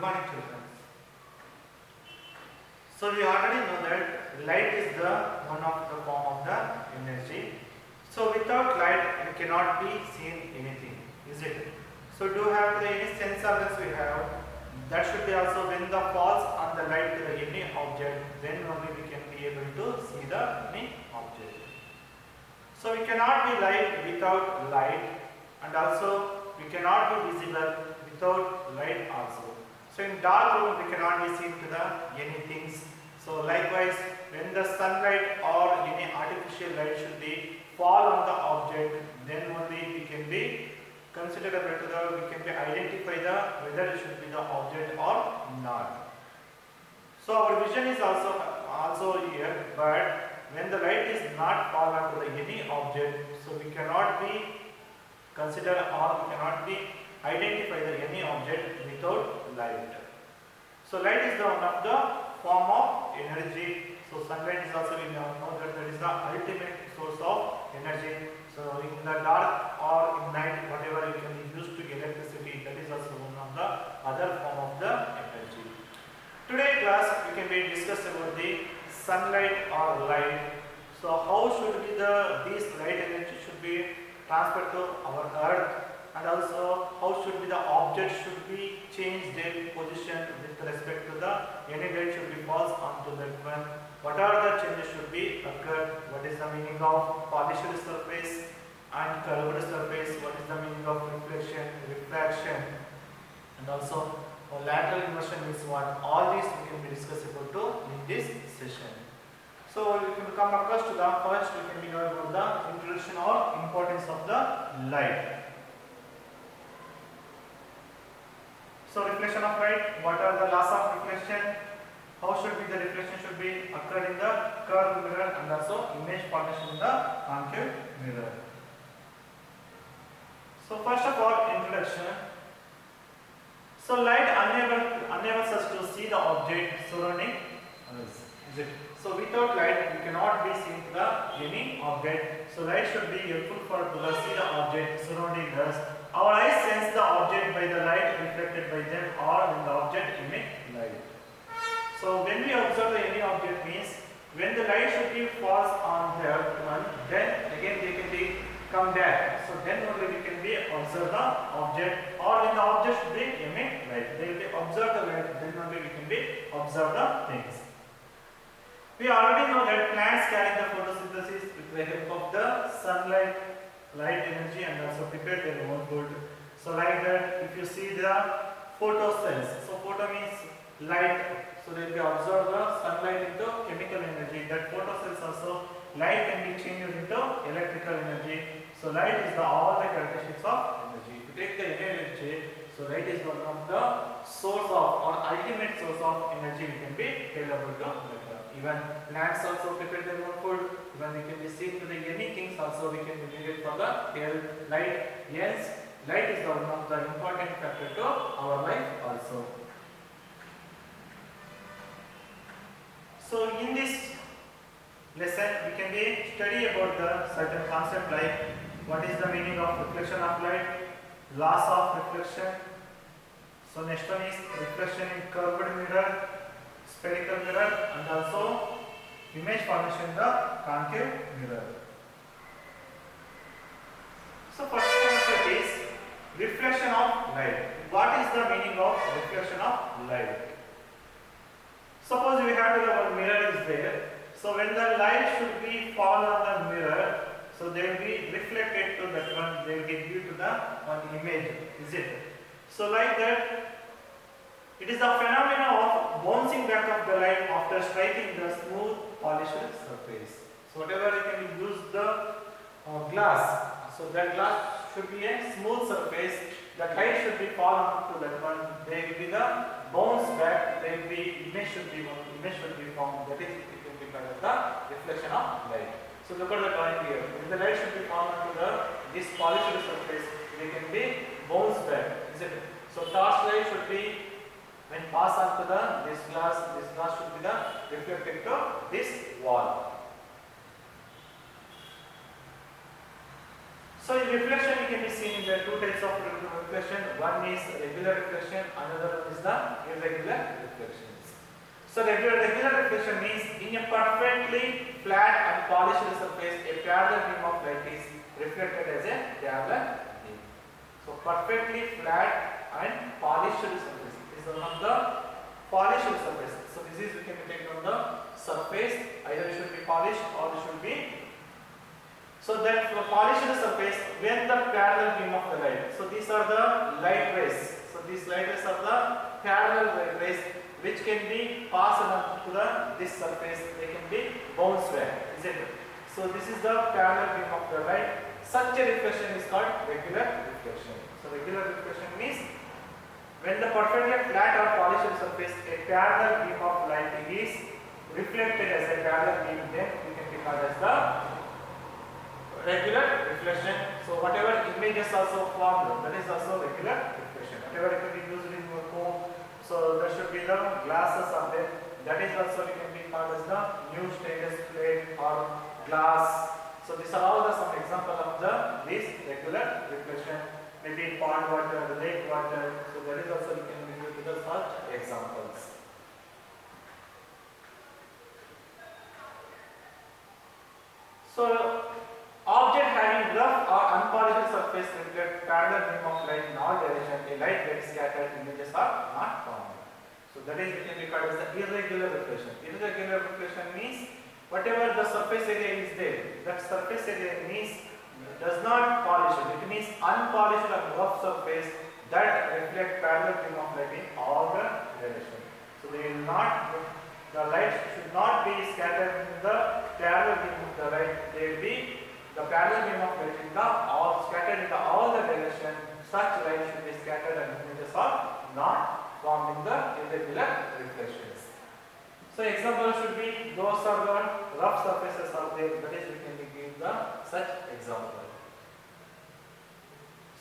morning, children. So we already know that light is the one of the form of the energy. So without light we cannot be seen anything, is it? So do you have any sense organs we have? That should be also when the falls on the light to the any object, then only we can be able to see the any object. So we cannot be light without light, and also we cannot be visible without light also. So in dark room we cannot be seen to the anything. So likewise, when the sunlight or any artificial light should be fall on the object, then only we can be considerable to the, we can be identify the whether it should be the object or not. So our vision is also here, but when the light is not fall onto the any object, so we cannot be consider or we cannot be identify the any object without light. So light is the one of the form of energy. So sunlight is also, we know that is the ultimate source of energy. So in the dark or in night, whatever you can use to electricity, that is also one of the other form of the energy. Today class we can be discuss about the sunlight or light. So how should be this light energy should be transferred to our earth, and also how should be the object should be changed their position with respect to the any light should be falls onto that one. What are the changes should be occurred? What is the meaning of polished surface and curved surface? What is the meaning of reflection, refraction, and also lateral inversion means what? All these we can be discussable to in this session. So we can come across to the first we can be know about the introduction or importance of the light. So reflection of light, what are the laws of reflection? How should be the reflection should be occurred in the curved mirror, and also image formation in the concave mirror. So first of all, introduction. So light enables us to see the object surrounding us. Is it? So without light we cannot be seen to the any object. So light should be helpful for to see the object surrounding us. Our eyes sense the object by the light reflected by them, or when the object emit light. So when we observe any object means when the light should be falls on that one, then again they can be come back. So then only we can be observe the object, or when the object should be emit light, they will be observe the light, then only we can be observe the things. We already know that plants carry the photosynthesis with the help of the sunlight, light energy, and also prepare their own food. So like that, if you see the photocells, so photo means light, so they will be absorb the sunlight into chemical energy. That photocells also light can be changed into electrical energy. So light is all the characteristics of energy. If you take the energy, so light is one of the source of or ultimate source of energy we can be available to nature. Even plants also prepare their own food. Even we can be seen to the any things also we can be needed for the light. Yes, light is one of the important factor to our life also. So in this lesson we can be study about the certain concept like what is the meaning of reflection of light, laws of reflection. So next one is reflection in curved mirror, spherical mirror, and also image formation in the concave mirror. So first concept is reflection of light. What is the meaning of reflection of light? Suppose we have one mirror is there. So when the light should be fall on the mirror, so they will be reflected to that one, they will be due to the one image, is it? So like that, it is the phenomena of bouncing back of the light after striking the smooth polished surface. So whatever you can use the glass, so that glass should be a smooth surface, the light should be fall onto that one, they will be the bounce back, they will be image should be formed, that is it will be called as the reflection of light. So look at the drawing here. If the light should be fall onto this polished surface, they can be bounce back, is it? So torch light should be when pass onto this glass should be the reflected to this wall. So in reflection, you can be seen there are two types of reflection. One is regular reflection, another one is the irregular reflections. So regular reflection means in a perfectly flat and polished surface, a parallel beam of light is reflected as a parallel beam. So perfectly flat and polished surface. This is one of the polished surface. So this is we can be taken on the surface. Either it should be polished or it should be. So that the polished surface when the parallel beam of the light. So these are the light rays. So these light rays are the parallel light rays which can be passed on to this surface. They can be bounced back, isn't it? So this is the parallel beam of the light. Such a reflection is called regular reflection. So regular reflection means when the perfectly flat or polished surface, a parallel beam of light is reflected as a parallel beam, then we can be called as the regular reflection. So whatever images also formed, that is also regular reflection. Whatever it can be used in your home, so there should be the glasses are there. That is also can be called as the new stainless plate or glass. So these are all the some example of this regular reflection. Maybe pond water, lake water. So that is also you can be used with such examples. So object having rough or unpolished surface reflect parallel beam of light in all directions. A light gets scattered, images are not formed. So that is can be called as the irregular reflection. Irregular reflection means whatever the surface area is there, that surface area means does not polish it. It means unpolished or rough surface that reflect parallel beam of light in all the directions. So they will not. The light should not be scattered in the parallel beam of the light. They will be the parallel beam of light in the all scattered in the all the direction. Such light should be scattered and images are not formed in the irregular reflections. So example should be those are the rough surfaces are there. That is we can give the such example.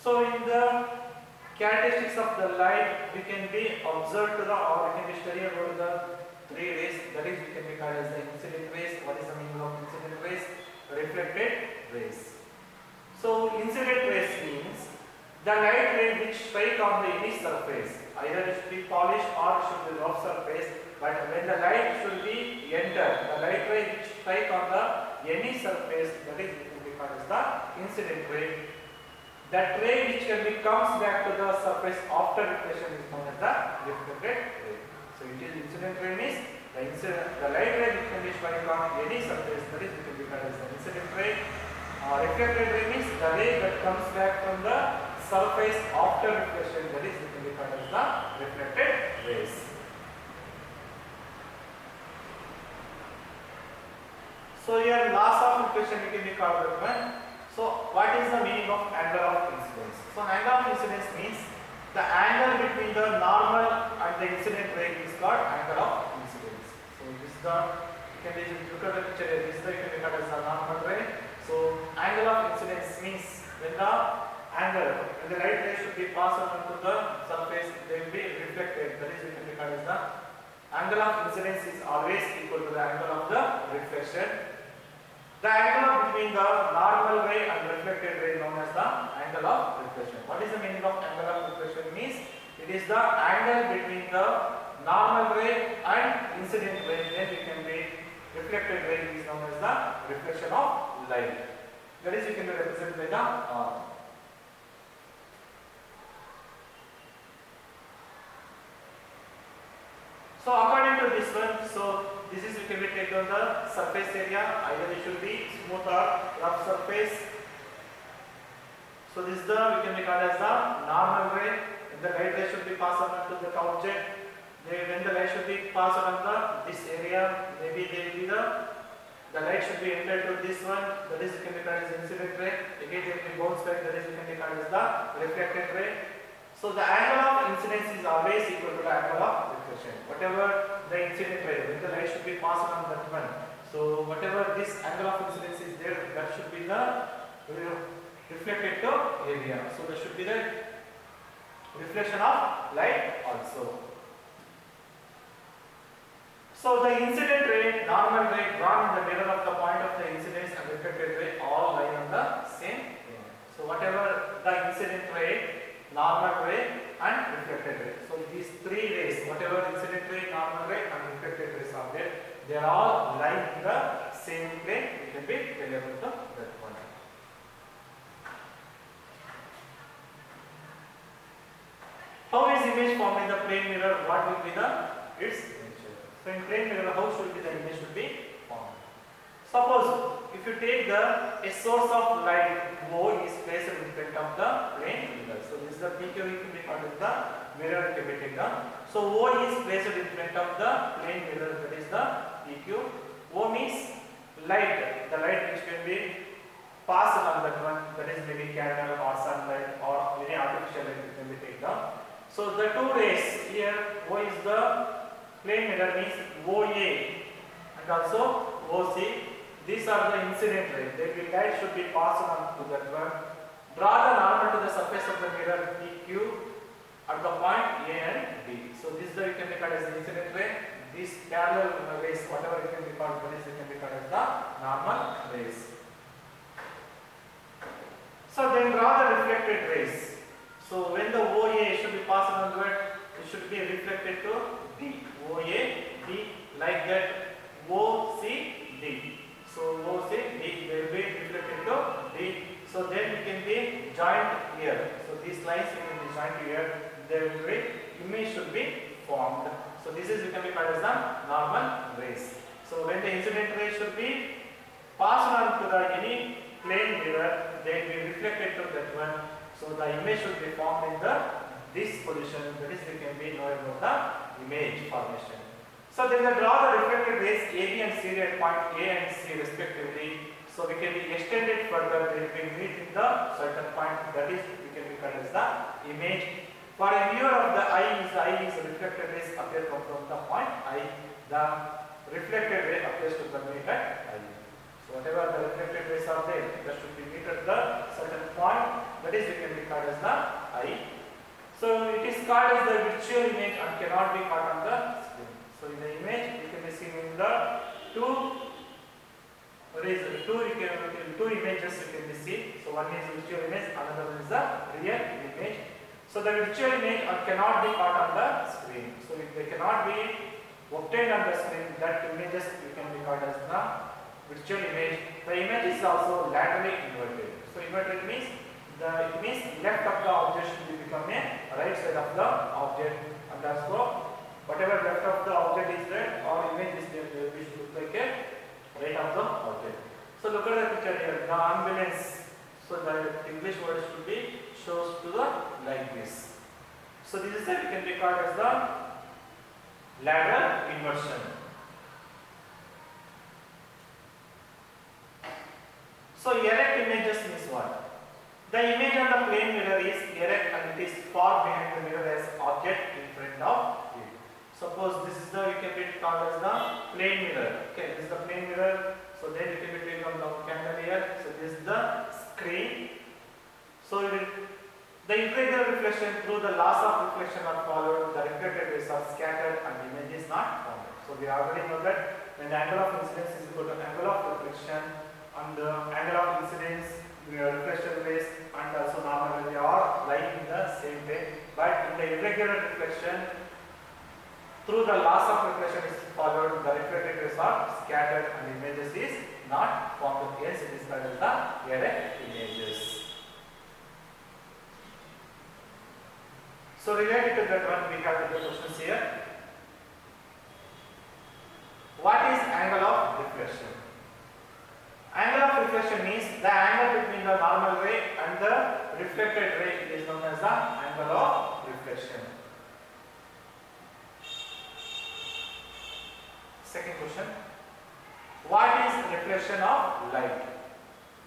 So in the characteristics of the light, we can be observed to the or we can be study about the three rays. That is we can be called as the incident rays. What is the meaning of incident rays? Reflected rays. So incident rays means the light ray which strike on the any surface, either it should be polished or it should be rough surface. But when the light should be enter, the light ray which strike on the any surface, that is we can be called as the incident ray. That ray which can be comes back to the surface after reflection is known as the reflected ray. So it is incident ray means the light ray which can be strike on any surface, that is we can be called as the incident ray. Reflected ray means the ray that comes back from the surface after reflection, that is we can be called as the reflected rays. So here loss of reflection we can be called that one. So what is the meaning of angle of incidence? So angle of incidence means the angle between the normal and the incident ray is called angle of incidence. So this is the you can look at the picture here. This is the you can be called as the normal ray. So angle of incidence means when the light ray should be passed on to the surface, they will be reflected. That is we can be called as the angle of incidence is always equal to the angle of the reflection. The angle between the normal ray and reflected ray known as the angle of reflection. What is the meaning of angle of reflection? Means it is the angle between the normal ray and incident ray. Then it can be reflected ray is known as the reflection of light. That is, you can be represented by the R. So according to this one, so this is we can be taken on the surface area, either it should be smooth or rough surface. So this is the we can be called as the normal ray. When the light ray should be passed on to the object, when the light should be passed on this area, maybe there will be the light should be entered to this one. That is we can be called as incident ray. Again there will be bounce back. That is we can be called as the reflected ray. So the angle of incidence is always equal to the angle of reflection. Whatever the incident ray, when the light should be passed on that one. So whatever this angle of incidence is there, that should be the reflected to area. So there should be the reflection of light also. So the incident ray, normal ray drawn in the mirror of the point of the incidence and reflected ray all lie on the same plane. So object, they are all lying in the same plane. We can be tell about that one. How is image formed in the plane mirror? What will be the its nature? So in plane mirror, how should be the image should be formed? Suppose if you take a source of light O is placed in front of the plane mirror. So this is the PQ can be called as the mirror can be taken. So O is placed in front of the plane mirror, that is the PQ. O means light, the light which can be passed on that one, that is maybe candle or sunlight or any artificial light can be taken. So the two rays here, O is the plane mirror means OA and also OC. These are the incident rays. The light should be passed on to that one. Draw the normal to the surface of the mirror PQ at the point A and B. So this is the, we can be called as the incident ray. These parallel rays, whatever it can be called, it can be called as the normal rays. So then draw the reflected rays. So when the OA should be passed on to it, it should be reflected to D. OA, D, like that. OC, D. So OC, D, they will be reflected to D. So then it can be joined here. So these lines can be joined here. There will be image should be formed. So this is can be called as the normal rays. So when the incident ray should be passed on to the any plane mirror, they will be reflected to that one. So the image should be formed in this position. That is we can be know about the image formation. So then draw the reflected rays AB and CD at point A and C respectively. So we can be extended further. They will be meet in the certain point. That is we can be called as the image. For a viewer of the eye is reflected rays appear from the point I. The reflected ray appears to terminate at I. So whatever the reflected rays are there, that should be meet at the certain point. That is we can be called as the I. So it is called as the virtual image and cannot be caught on the screen. So in the image, you can be seen in the two images you can be seen. So one is virtual image, another one is the real image. So the virtual image cannot be caught on the screen. So if they cannot be obtained on the screen, that images you can be caught as the virtual image. The image is also laterally inverted. So inverted means it means left of the object should become a right side of the object, and also whatever left of the object is there or image is there, we should look like a right of the object. So look at the picture here, the unbalance. So the English word should be shows to the like this. So this is we can be called as the lateral inversion. So erect images means what? The image on the plane mirror is erect and it is far behind the mirror as object in front of it. Suppose this is the we can be called as the plane mirror. Okay, this is the plane mirror. So then you can be taken on the candle here. So this is the screen. So the irregular reflection through the laws of reflection are followed. The reflected rays are scattered and the image is not formed. So we already know that when the angle of incidence is equal to angle of reflection and the angle of incidence, reflection rays and also normal they are lying in the same way. But in the irregular reflection, through the laws of reflection is followed, the reflected rays are scattered and images is not formed. Hence it is called as the erect images. So related to that one, we have the questions here. What is angle of reflection? Angle of reflection means the angle between the normal ray and the reflected ray. It is known as the angle of reflection. Second question. What is reflection of light?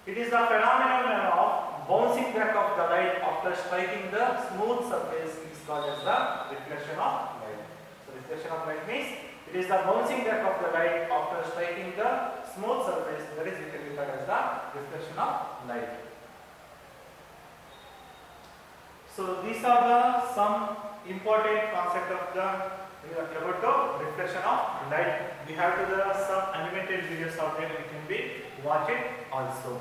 It is the phenomenon of bouncing back of the light after striking the smooth surface. It is called as the reflection of light. So reflection of light means it is the bouncing back of the light after striking the smooth surface. That is called as the reflection of light. So these are the some important concept of the about the reflection of light. We have to the some animated videos of them. We can be watch it also.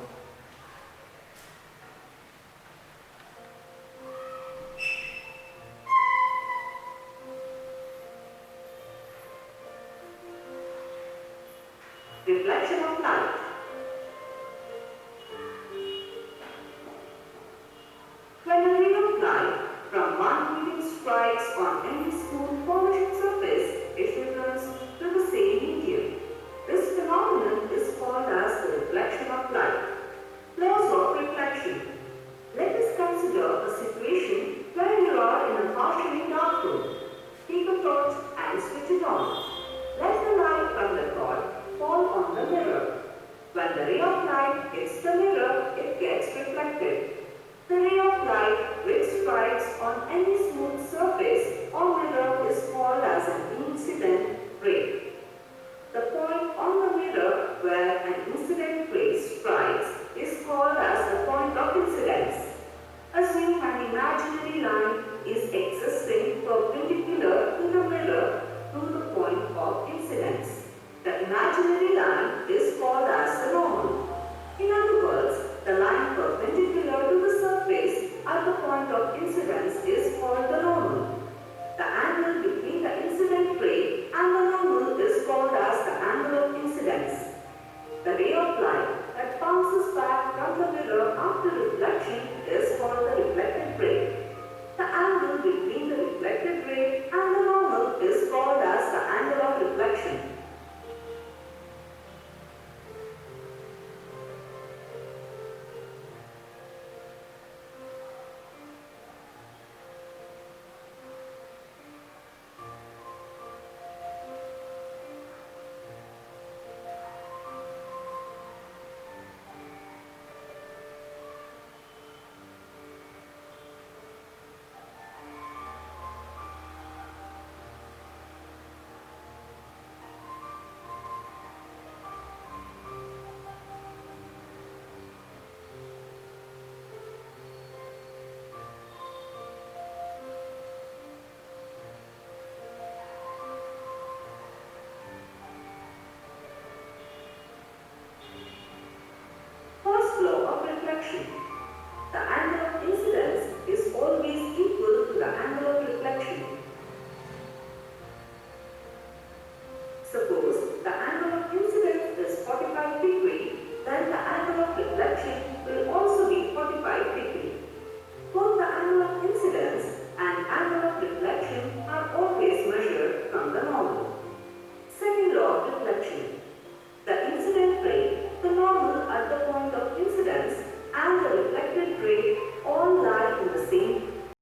on any smooth polished surface, it returns to the same medium. This phenomenon is called as the reflection of light. Laws of reflection. Let us consider a situation where you are in a partially dark room. Take a torch and switch it on. Let the light from the torch fall on the mirror. When the ray of light hits the mirror, it gets